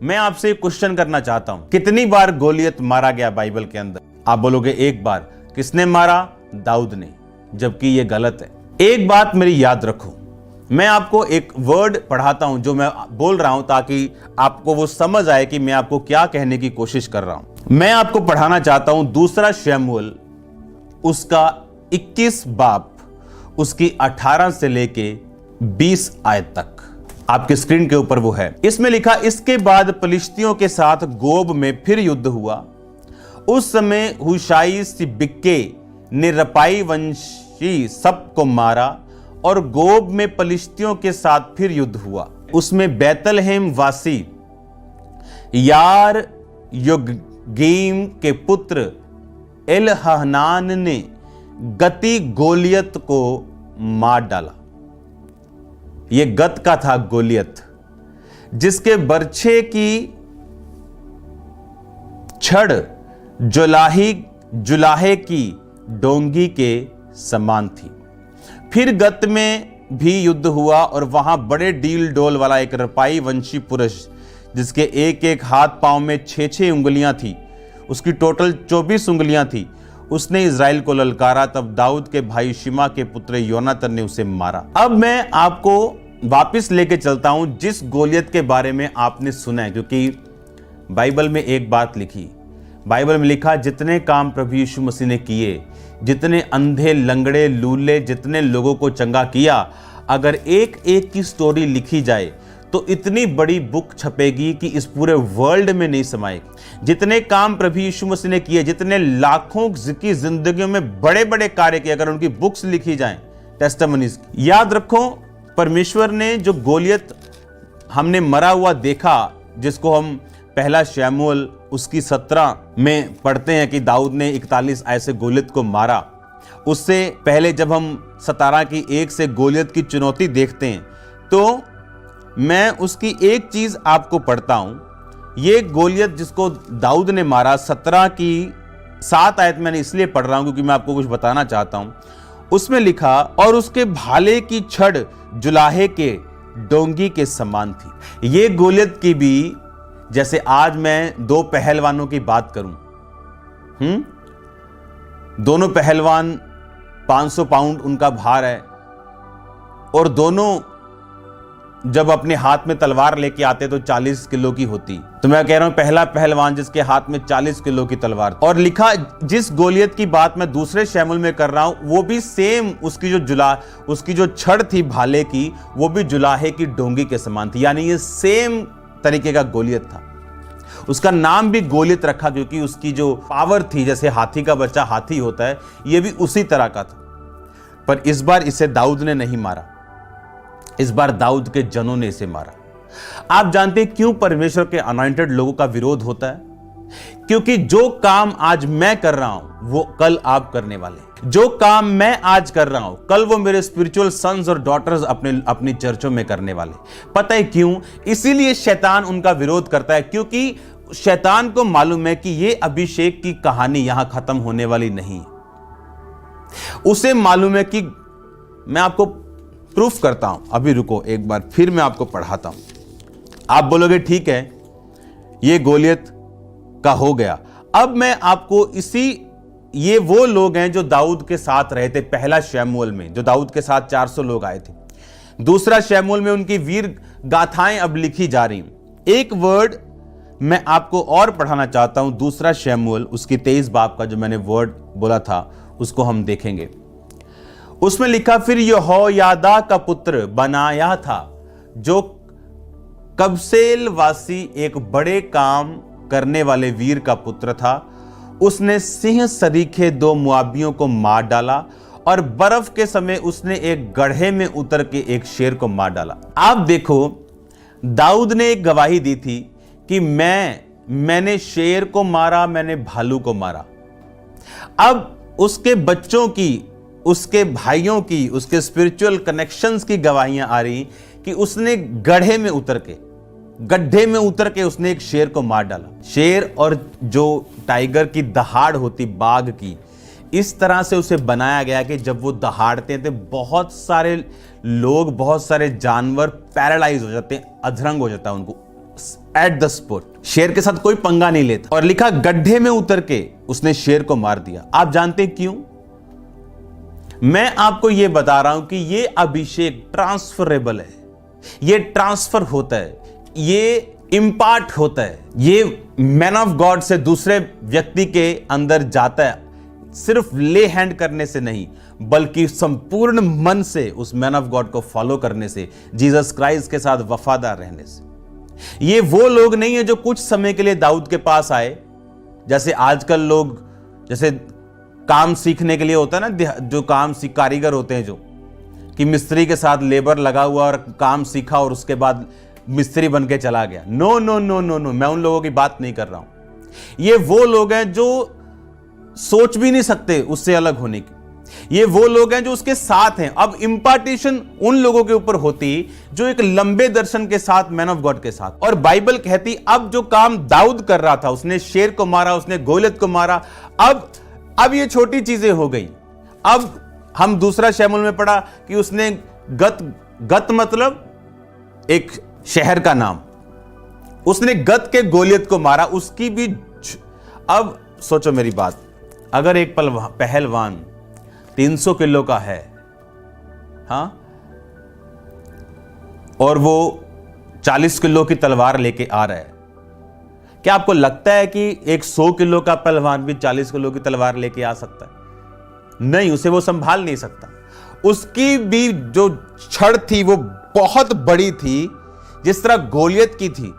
मैं आपसे क्वेश्चन करना चाहता हूं, कितनी बार गोलियत मारा गया बाइबल के अंदर? आप बोलोगे एक बार। किसने मारा? दाऊद ने, जबकि यह गलत है। एक बात मेरी याद रखो, मैं आपको एक वर्ड पढ़ाता हूं जो मैं बोल रहा हूं ताकि आपको वो समझ आए कि मैं आपको क्या कहने की कोशिश कर रहा हूं। मैं आपको पढ़ाना चाहता हूं दूसरा शमूएल उसका 21 बाब उसकी 18 से लेके 20 आयत तक। आपके स्क्रीन के ऊपर वो है। इसमें लिखा, इसके बाद फलिश्तियों के साथ गोब में फिर युद्ध हुआ। उस समय हुशाई सिबक्के ने रपाई वंशी सबको मारा और गोब में फलिश्तियों के साथ फिर युद्ध हुआ। उसमें बैतलहम वासी यार योगीम के पुत्र एलहनान ने गती गोलियत को मार डाला। यह गत का था गोलियत, जिसके बर्छे की छड़ जुलाहे की डोंगी के समान थी। फिर गत में भी युद्ध हुआ और वहां बड़े डील डोल वाला एक रपाई वंशी पुरुष, जिसके एक एक हाथ पांव में 6-6 उंगलियां थी, उसकी टोटल 24 उंगलियां थी, उसने इज़राइल को ललकारा। तब दाऊद के भाई शिमा के पुत्र योनातान ने उसे मारा। अब मैं आपको वापस लेके चलता हूं जिस गोलियत के बारे में आपने सुना है, क्योंकि बाइबल में एक बात लिखी, बाइबल में लिखा, जितने काम प्रभु यीशु मसीह ने किए, जितने अंधे लंगड़े लूले जितने लोगों को चंगा किया, अगर एक एक की स्टोरी लिखी जाए तो इतनी बड़ी बुक छपेगी कि इस पूरे वर्ल्ड में नहीं समाएगी। जितने काम प्रभु यीशु मसीह ने किए, जितने लाखों की जिंदगियों में बड़े बड़े कार्य किए, अगर उनकी बुक्स लिखी जाएं टेस्टिमनीज की। याद रखो, परमेश्वर ने जो गोलियत हमने मरा हुआ देखा, जिसको हम पहला शमूएल उसकी 17 में पढ़ते हैं कि दाऊद ने 41 ऐसे गोलियत को मारा। उससे पहले जब हम 17 की 1 से गोलियत की चुनौती देखते हैं, तो मैं उसकी एक चीज आपको पढ़ता हूं। ये गोलियत जिसको दाऊद ने मारा, 17 की 7 आयत मैंने इसलिए पढ़ रहा हूं क्योंकि मैं आपको कुछ बताना चाहता हूं। उसमें लिखा, और उसके भाले की छड़ जुलाहे के डोंगी के समान थी। ये गोलियत की भी, जैसे आज मैं 2 पहलवानों की बात करूं, दोनों पहलवान 500 पाउंड उनका भार है, और दोनों जब अपने हाथ में तलवार लेके आते तो 40 किलो की होती। तो मैं कह रहा हूं पहला पहलवान जिसके हाथ में 40 किलो की तलवार। और लिखा, जिस गोलियत की बात मैं दूसरे शमूएल में कर रहा हूं, वो भी सेम, उसकी जो छड़ थी भाले की, वो भी जुलाहे की डोंगी के समान थी। यानी ये सेम तरीके का गोलियत था। उसका नाम भी गोलियत रखा क्योंकि उसकी जो पावर थी, जैसे हाथी का बच्चा हाथी होता है, ये भी उसी तरह का था। पर इस बार इसे दाऊद ने नहीं मारा, इस बार दाऊद के जनों ने इसे मारा। आप जानते हैं क्यों परमेश्वर के अनॉइंटेड लोगों का विरोध होता है? क्योंकि जो काम आज मैं कर रहा हूं वो कल आप करने वाले। जो काम मैं आज कर रहा हूं, कल वो मेरे स्पिरिचुअल सन्स और डॉटर्स अपनी चर्चों में करने वाले। पता है क्यों? इसीलिए शैतान उनका विरोध करता है, क्योंकि शैतान को मालूम है कि ये अभिषेक की कहानी यहां खत्म होने वाली नहीं। उसे मालूम है कि मैं आपको प्रूफ करता हूं, अभी रुको एक बार, फिर मैं आपको पढ़ाता हूं। आप बोलोगे ठीक है, ये गोलियत का हो गया। अब मैं आपको ये वो लोग हैं जो दाऊद के साथ रहे थे पहला शमूएल में, जो दाऊद के साथ 400 लोग आए थे। दूसरा शमूएल में उनकी वीर गाथाएं अब लिखी जा रही। एक वर्ड मैं आपको और पढ़ाना चाहता हूं, दूसरा शमूएल उसकी 23 बाब का जो मैंने वर्ड बोला था उसको हम देखेंगे। उसमें लिखा, फिर यहोयादा का पुत्र बनाया था, जो कबसेल वासी एक बड़े काम करने वाले वीर का पुत्र था। उसने सिंह सरीखे 2 मुआबियों को मार डाला, और बर्फ के समय उसने एक गड्ढे में उतर के एक शेर को मार डाला। आप देखो, दाऊद ने एक गवाही दी थी कि मैंने शेर को मारा, मैंने भालू को मारा। अब उसके बच्चों की, उसके भाइयों की, उसके स्पिरिचुअल कनेक्शंस की गवाहियां आ रही कि उसने गड्ढे में उतर के उसने एक शेर को मार डाला। शेर और जो टाइगर की दहाड़ होती, बाघ की, इस तरह से उसे बनाया गया कि जब वो दहाड़ते हैं तो बहुत सारे लोग, बहुत सारे जानवर पैरालाइज हो जाते हैं, अधरंग हो जाता है उनको, एट द स्पॉट, शेर के साथ कोई पंगा नहीं लेता। और लिखा गड्ढे में उतर के उसने शेर को मार दिया। आप जानते हैं क्यों? मैं आपको यह बता रहा हूं कि यह अभिषेक ट्रांसफरेबल है, यह ट्रांसफर होता है, ये इंपार्ट होता है, ये मैन ऑफ गॉड से दूसरे व्यक्ति के अंदर जाता है, सिर्फ ले हैंड करने से नहीं बल्कि संपूर्ण मन से उस मैन ऑफ गॉड को फॉलो करने से, जीसस क्राइस्ट के साथ वफादार रहने से। ये वो लोग नहीं है जो कुछ समय के लिए दाऊद के पास आए, जैसे आजकल लोग जैसे काम सीखने के लिए होता है ना, जो काम कारीगर होते हैं, जो कि मिस्त्री के साथ लेबर लगा हुआ और काम सीखा और उसके बाद मिस्त्री बन के चला गया। No no no no no, मैं उन लोगों की बात नहीं कर रहा हूं। ये वो लोग हैं जो सोच भी नहीं सकते उससे अलग होने की। ये वो लोग हैं जो उसके साथ हैं। अब इंपार्टेशन उन लोगों के ऊपर होती जो एक लंबे दर्शन के साथ, मैन ऑफ गॉड के साथ। और बाइबल कहती अब जो काम दाऊद कर रहा था, उसने शेर को मारा, उसने गोलियत को मारा, अब ये छोटी चीजें हो गई। अब हम दूसरा शमूएल में पढ़ा कि उसने गत मतलब एक शहर का नाम, उसने गत के गोलियत को मारा, उसकी भी। अब सोचो मेरी बात, अगर एक पहलवान 300 किलो का है, हां, और वो 40 किलो की तलवार लेके आ रहा है, क्या आपको लगता है कि एक 100 किलो का पहलवान भी 40 किलो की तलवार लेके आ सकता है? नहीं, उसे वो संभाल नहीं सकता। उसकी भी जो छड़ थी वो बहुत बड़ी थी, जिस तरह गोलियत की थी।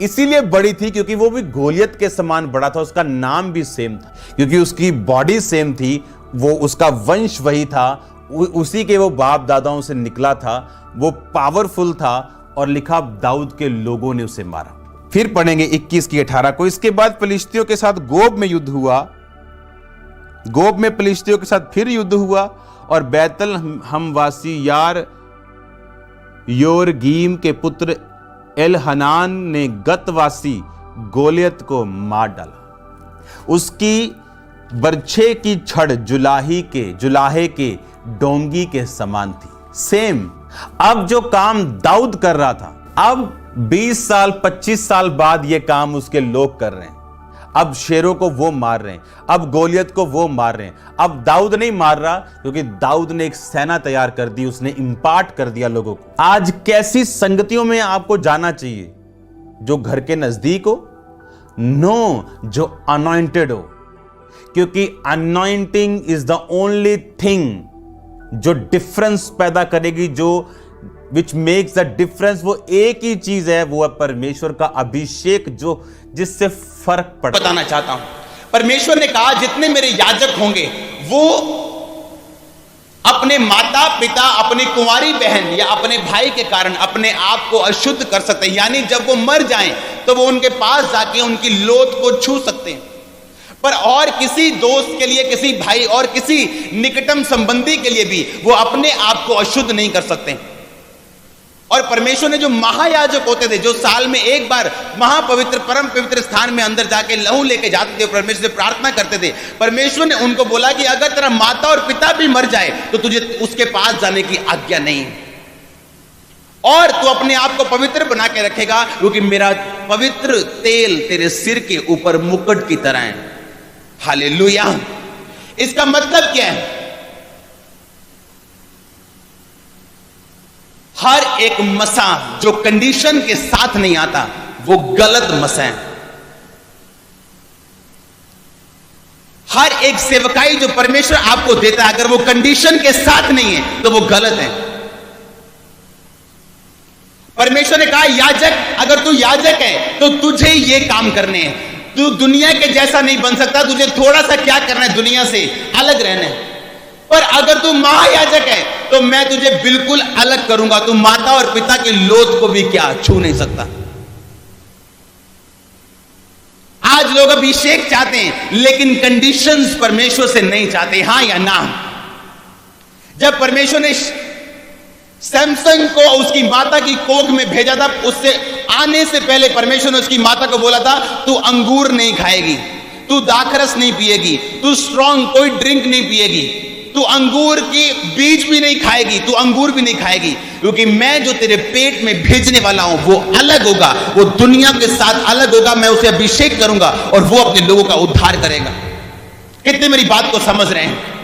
इसीलिए बड़ी थी क्योंकि वो भी गोलियत के समान बड़ा था, उसका नाम भी सेम था, क्योंकि उसकी बॉडी सेम थी, वो उसका वंश वही था, उसी के वो बाप दादाओं से निकला था, वो पावरफुल था। और लिखा दाऊद के लोगों ने उसे मारा। फिर पढ़ेंगे 21 की 18 को। इसके बाद फिलिस्तियों के साथ गोब में युद्ध हुआ, गोब में फिलिस्तियों के साथ फिर युद्ध हुआ, और बैतल हमवासी यार योरगीम के पुत्र एलहनान ने गतवासी गोलियत को मार डाला। उसकी बरछे की छड़ जुलाहे के डोंगी के समान थी। सेम। अब जो काम दाऊद कर रहा था, अब 20 साल 25 साल बाद ये काम उसके लोग कर रहे हैं। अब शेरों को वो मार रहे हैं, अब गोलियत को वो मार रहे हैं। अब दाऊद नहीं मार रहा, क्योंकि दाऊद ने एक सेना तैयार कर दी, उसने इंपार्ट कर दिया लोगों को। आज कैसी संगतियों में आपको जाना चाहिए? जो घर के नजदीक हो? नो, जो अनॉइंटेड हो, क्योंकि anointing is the only thing जो डिफरेंस पैदा करेगी, जो विच मेक्स द डिफरेंस। वो एक ही चीज है, वो है परमेश्वर का अभिषेक, जो जिससे फर्क पड़ता। बताना चाहता हूं, परमेश्वर ने कहा जितने मेरे याजक होंगे वो अपने माता पिता, अपनी कुंवारी बहन या अपने भाई के कारण अपने आप को अशुद्ध कर सकते हैं। यानी जब वो मर जाएं तो वो उनके पास जाके उनकी लोथ को छू सकते हैं, पर और किसी दोस्त के लिए, किसी भाई और किसी निकटम संबंधी के लिए भी वो अपने आप को अशुद्ध नहीं कर सकते। और परमेश्वर ने जो महायाजक होते थे, जो साल में एक बार महापवित्र परम पवित्र स्थान में अंदर जाके लहू लेके जाते थे, परमेश्वर से प्रार्थना करते थे, परमेश्वर ने उनको बोला कि अगर तेरा माता और पिता भी मर जाए तो तुझे उसके पास जाने की आज्ञा नहीं है, और तू अपने आप को पवित्र बना के रखेगा, क्योंकि मेरा पवित्र तेल तेरे सिर के ऊपर मुकुट की तरह है। हालेलुया। इसका मतलब क्या है? हर एक मसा जो कंडीशन के साथ नहीं आता वो गलत मसा है। हर एक सेवकाई जो परमेश्वर आपको देता है, अगर वो कंडीशन के साथ नहीं है तो वो गलत है। परमेश्वर ने कहा याजक, अगर तू याजक है तो तुझे ये काम करने हैं। तू दुनिया के जैसा नहीं बन सकता, तुझे थोड़ा सा क्या करना है, दुनिया से अलग रहना है। पर अगर तू महायाजक है तो मैं तुझे बिल्कुल अलग करूंगा। तू माता और पिता के लोथ को भी क्या छू नहीं सकता। आज लोग अभिषेक चाहते हैं लेकिन कंडीशंस परमेश्वर से नहीं चाहते, हां या ना। जब परमेश्वर ने सैमसन को उसकी माता की कोख में भेजा था, उससे आने से पहले परमेश्वर ने उसकी माता को बोला था तू अंगूर नहीं खाएगी, तू दाखरस नहीं पिएगी, तू स्ट्रांग कोई ड्रिंक नहीं पिएगी, तू अंगूर की बीज भी नहीं खाएगी, तू अंगूर भी नहीं खाएगी, क्योंकि मैं जो तेरे पेट में भेजने वाला हूं वो अलग होगा, वो दुनिया के साथ अलग होगा। मैं उसे अभिषेक करूंगा और वो अपने लोगों का उद्धार करेगा। कितने मेरी बात को समझ रहे हैं?